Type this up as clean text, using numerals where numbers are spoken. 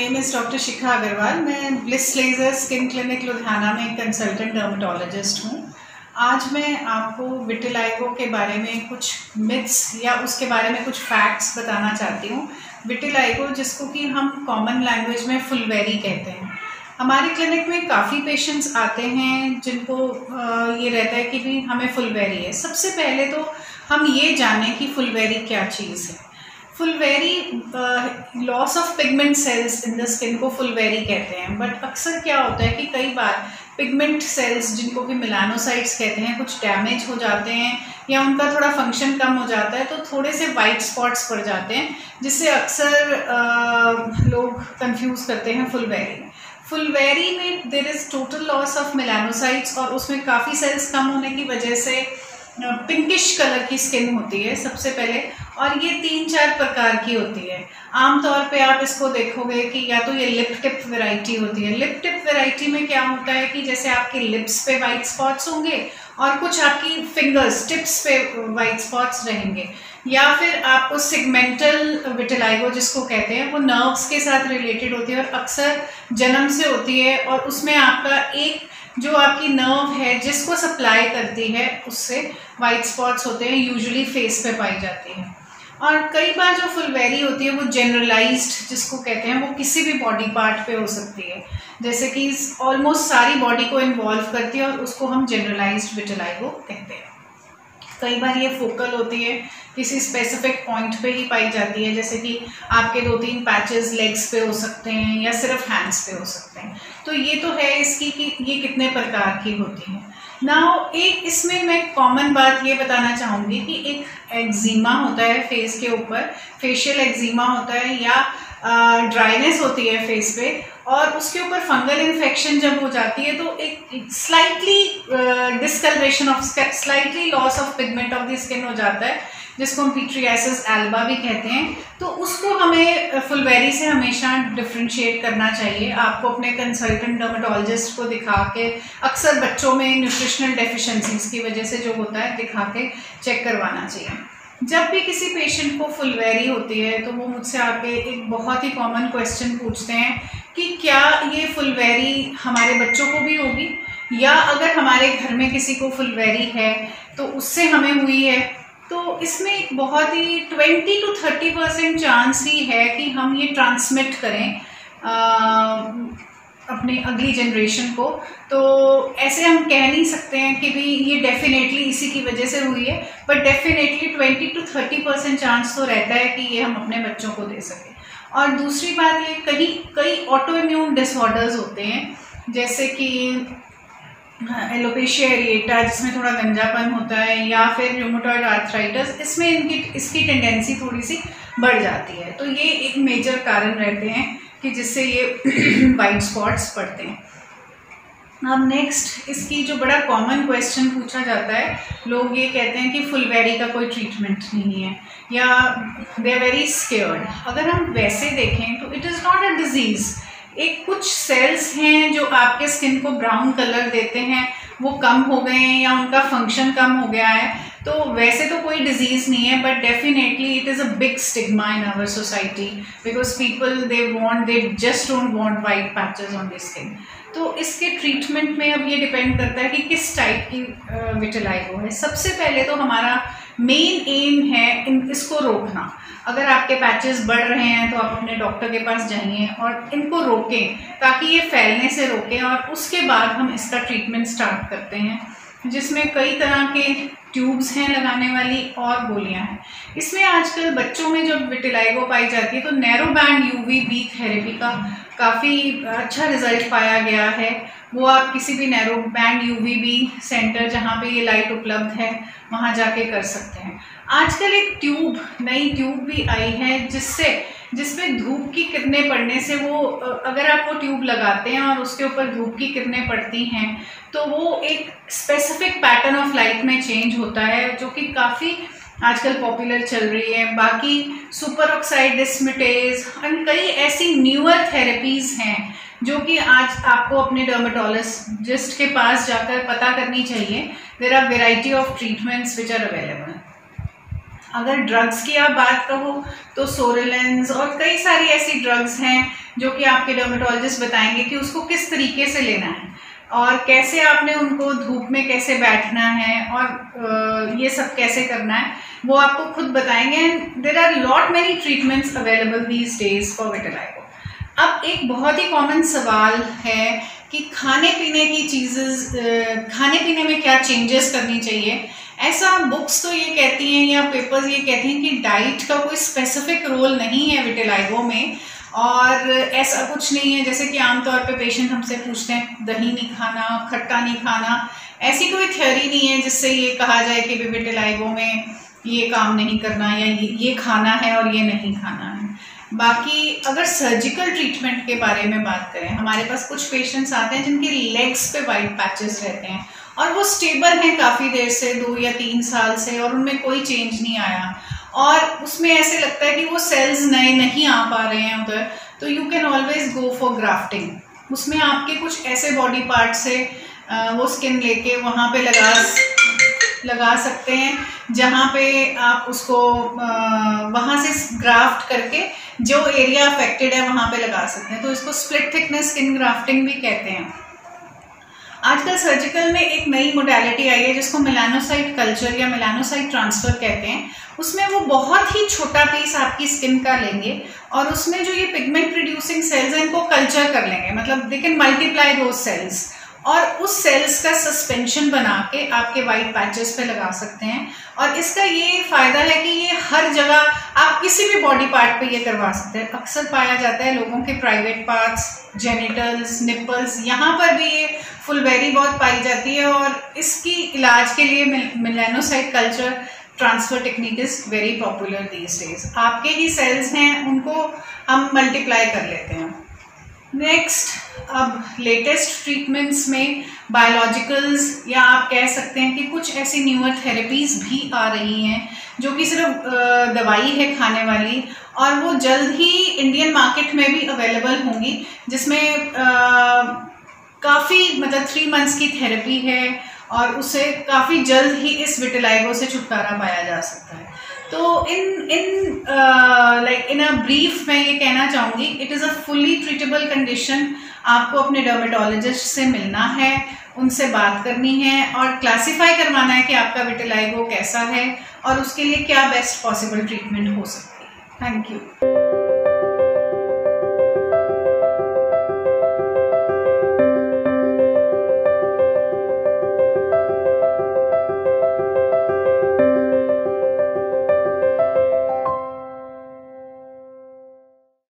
Name is doctor शिखा अग्रवाल। मैं bliss laser skin clinic Ludhiana में consultant dermatologist हूँ। आज मैं आपको विटिलाइगो के बारे में कुछ मिथ्स या उसके बारे में कुछ फैक्ट्स बताना चाहती हूँ। विटिलाइगो, जिसको कि हम कॉमन लैंग्वेज में फुलवेरी कहते हैं। हमारे क्लिनिक में काफ़ी पेशेंट्स आते हैं जिनको ये रहता है कि भी हमें फुलवेरी है। सबसे पहले तो हम ये जानें कि फुलवेरी क्या चीज़ है। फुलवेरी loss of pigment cells in the skin को फुलवेरी कहते हैं। बट अक्सर क्या होता है कि कई बार पिगमेंट सेल्स, जिनको कि मेलानोसाइट्स कहते हैं, कुछ डैमेज हो जाते हैं या उनका थोड़ा फंक्शन कम हो जाता है, तो थोड़े से वाइट स्पॉट्स पड़ जाते हैं, जिससे अक्सर लोग कंफ्यूज करते हैं फुलवेरी में there is total loss of melanocytes और उसमें काफ़ी सेल्स कम होने की वजह से पिंकिश कलर की स्किन होती है सबसे पहले। और ये 3-4 प्रकार की होती है। आमतौर पे आप इसको देखोगे कि या तो ये लिप टिप वैरायटी होती है। लिप टिप वैरायटी में क्या होता है कि जैसे आपके लिप्स पे वाइट स्पॉट्स होंगे और कुछ आपकी फिंगर्स टिप्स पे वाइट स्पॉट्स रहेंगे। या फिर आपको सिगमेंटल विटिलाइगो जिसको कहते हैं, वो नर्व्स के साथ रिलेटेड होती है और अक्सर जन्म से होती है, और उसमें आपका एक जो आपकी नर्व है जिसको सप्लाई करती है, उससे वाइट स्पॉट्स होते हैं, यूजुअली फेस पे पाई जाती है। और कई बार जो फुलवेरी होती है वो जनरलाइज्ड जिसको कहते हैं, वो किसी भी बॉडी पार्ट पे हो सकती है, जैसे कि ऑलमोस्ट सारी बॉडी को इन्वॉल्व करती है और उसको हम जनरलाइज्ड विटिलाइगो कहते हैं। कई बार ये फोकल होती है, किसी स्पेसिफिक पॉइंट पे ही पाई जाती है, जैसे कि आपके 2-3 पैचेस लेग्स पे हो सकते हैं या सिर्फ हैंड्स पे हो सकते हैं। तो ये तो है इसकी कि ये कितने प्रकार की होती है। नाउ एक इसमें मैं कॉमन बात ये बताना चाहूँगी कि एक एक्जिमा होता है फेस के ऊपर, फेशियल एक्जिमा होता है या ड्राइनेस होती है फेस पे, और उसके ऊपर फंगल इन्फेक्शन जब हो जाती है तो एक slightly discolouration of slightly loss of pigment of the skin हो जाता है, जिसको हम पिट्रियासिस एल्बा भी कहते हैं। तो उसको हमें फुलवेरी से हमेशा डिफ्रेंशिएट करना चाहिए। आपको अपने कंसल्टेंट डर्मेटोलॉजिस्ट को दिखा के, अक्सर बच्चों में न्यूट्रिशनल डेफिशिएंसीज की वजह से जो होता है, दिखा के चेक करवाना चाहिए। जब भी किसी पेशेंट को फुलवेरी होती है तो वो मुझसे आके एक बहुत ही कॉमन क्वेश्चन पूछते हैं कि क्या ये फुलवेरी हमारे बच्चों को भी होगी, या अगर हमारे घर में किसी को फुलवेरी है तो उससे हमें हुई है। तो इसमें एक बहुत ही 20 to 30% चांस ही है कि हम ये ट्रांसमिट करें अपने अगली जनरेशन को। तो ऐसे हम कह नहीं सकते हैं कि भी ये डेफिनेटली इसी की वजह से हुई है, बट डेफिनेटली 20 to 30% चांस तो रहता है कि ये हम अपने बच्चों को दे सकें। और दूसरी बात, ये कई ऑटो इम्यून डिसऑर्डर्स होते हैं, जैसे कि एलोपेशिया एरिएटा जिसमें थोड़ा गंजापन होता है, या फिर रूमेटॉइड आर्थराइटिस, इसमें इसकी टेंडेंसी थोड़ी सी बढ़ जाती है। तो ये एक मेजर कारण रहते हैं कि जिससे ये वाइट स्पॉट्स पड़ते हैं। अब नेक्स्ट, इसकी जो बड़ा कॉमन क्वेश्चन पूछा जाता है, लोग ये कहते हैं कि फुलवेरी का कोई ट्रीटमेंट नहीं है, या दे आर वेरी स्केयर्ड। अगर हम वैसे देखें तो it is not a disease. एक कुछ सेल्स हैं जो आपके स्किन को ब्राउन कलर देते हैं, वो कम हो गए हैं या उनका फंक्शन कम हो गया है, तो वैसे तो कोई डिजीज़ नहीं है, but definitely it is a big stigma in our society, because people they just don't want white patches on the skin. तो इसके ट्रीटमेंट में अब ये डिपेंड करता है कि किस टाइप की विटिलाइगो है। सबसे पहले तो हमारा मेन एम है इसको रोकना। अगर आपके पैचेस बढ़ रहे हैं तो आप अपने डॉक्टर के पास जाइए और इनको रोकें, ताकि ये फैलने से रोकें, और उसके बाद हम इसका ट्रीटमेंट स्टार्ट करते हैं, जिसमें कई तरह के ट्यूब्स हैं लगाने वाली और गोलियां हैं। इसमें आजकल बच्चों में जब विटिलाइगो पाई जाती है तो नैरो बैंड UVB थेरेपी का काफ़ी अच्छा रिजल्ट पाया गया है। वो आप किसी भी नैरो बैंड UVB सेंटर जहाँ पे ये लाइट उपलब्ध है वहाँ जाके कर सकते हैं। आजकल एक नई ट्यूब भी आई है जिसमें धूप की किरणें पड़ने से अगर आप वो ट्यूब लगाते हैं और उसके ऊपर धूप की किरणें पड़ती हैं तो वो एक स्पेसिफिक पैटर्न ऑफ लाइट में चेंज होता है, जो कि काफ़ी आजकल पॉपुलर चल रही है। बाकी सुपर ऑक्साइड डिस्मिटेज और कई ऐसी न्यूअर थेरेपीज़ हैं जो कि आज आपको अपने डर्मेटोलॉजिस्ट के पास जाकर पता करनी चाहिए। There are variety of treatments which are available. अगर ड्रग्स की आप बात कहो तो सोरेलेंस और कई सारी ऐसी ड्रग्स हैं जो कि आपके डर्मेटोलॉजिस्ट बताएंगे कि उसको किस तरीके से लेना है और कैसे आपने उनको धूप में कैसे बैठना है और ये सब कैसे करना है, वो आपको खुद बताएंगे। And there are lot many treatments available these days for vitiligo. अब एक बहुत ही कॉमन सवाल है कि खाने पीने की चीज़ें, खाने पीने में क्या चेंजेस करनी चाहिए। ऐसा बुक्स तो ये कहती हैं या पेपर्स ये कहती हैं कि डाइट का कोई स्पेसिफिक रोल नहीं है विटिलिगो में, और ऐसा कुछ नहीं है जैसे कि आमतौर पे पेशेंट हमसे पूछते हैं दही नहीं खाना, खट्टा नहीं खाना। ऐसी कोई थ्योरी नहीं है जिससे ये कहा जाए कि विटिलिगो में ये काम नहीं करना या ये खाना है और ये नहीं खाना है। बाकी अगर सर्जिकल ट्रीटमेंट के बारे में बात करें, हमारे पास कुछ पेशेंट्स आते हैं जिनके लेग्स पे वाइट पैचेस रहते हैं और वो स्टेबल हैं काफ़ी देर से, 2 या 3 साल से, और उनमें कोई चेंज नहीं आया और उसमें ऐसे लगता है कि वो सेल्स नए नहीं आ पा रहे हैं उधर, तो you can always go for grafting. उसमें आपके कुछ ऐसे बॉडी पार्ट से वो स्किन लेके वहाँ पे लगा सकते हैं जहाँ पे आप उसको वहाँ से ग्राफ्ट करके जो एरिया अफेक्टेड है वहाँ पे लगा सकते हैं। तो इसको स्प्लिट थिकनेस स्किन ग्राफ्टिंग भी कहते हैं। आजकल सर्जिकल में एक नई मोडालिटी आई है जिसको मेलानोसाइट कल्चर या मेलानोसाइट ट्रांसफर कहते हैं। उसमें वो बहुत ही छोटा पीस आपकी स्किन का लेंगे और उसमें जो ये पिगमेंट प्रोड्यूसिंग सेल्स हैं इनको कल्चर कर लेंगे, मतलब दे कैन मल्टीप्लाई दो सेल्स, और उस सेल्स का सस्पेंशन बना के आपके वाइट पैचेस पे लगा सकते हैं। और इसका ये फायदा है कि ये हर जगह आप किसी भी बॉडी पार्ट पे ये करवा सकते हैं। अक्सर पाया जाता है लोगों के प्राइवेट पार्ट्स, जेनिटल्स, निपल्स, यहाँ पर भी ये फुलबेरी बहुत पाई जाती है और इसकी इलाज के लिए melanocyte culture transfer technique is very popular these days. आपके ही सेल्स हैं उनको हम मल्टीप्लाई कर लेते हैं। नेक्स्ट, अब लेटेस्ट ट्रीटमेंट्स में बायोलॉजिकल्स, या आप कह सकते हैं कि कुछ ऐसी न्यूअर थेरेपीज भी आ रही हैं जो कि सिर्फ दवाई है खाने वाली, और वो जल्द ही इंडियन मार्केट में भी अवेलेबल होंगी, जिसमें काफ़ी मतलब 3 मंथ्स की थेरेपी है और उसे काफ़ी जल्द ही इस विटिलिगो से छुटकारा पाया जा सकता है। तो इन अ ब्रीफ मैं ये कहना चाहूँगी, it is a fully treatable condition. आपको अपने डर्मेटोलॉजिस्ट से मिलना है, उनसे बात करनी है और क्लासिफाई करवाना है कि आपका विटिलिगो कैसा है और उसके लिए क्या बेस्ट पॉसिबल ट्रीटमेंट हो सकती है। Thank you.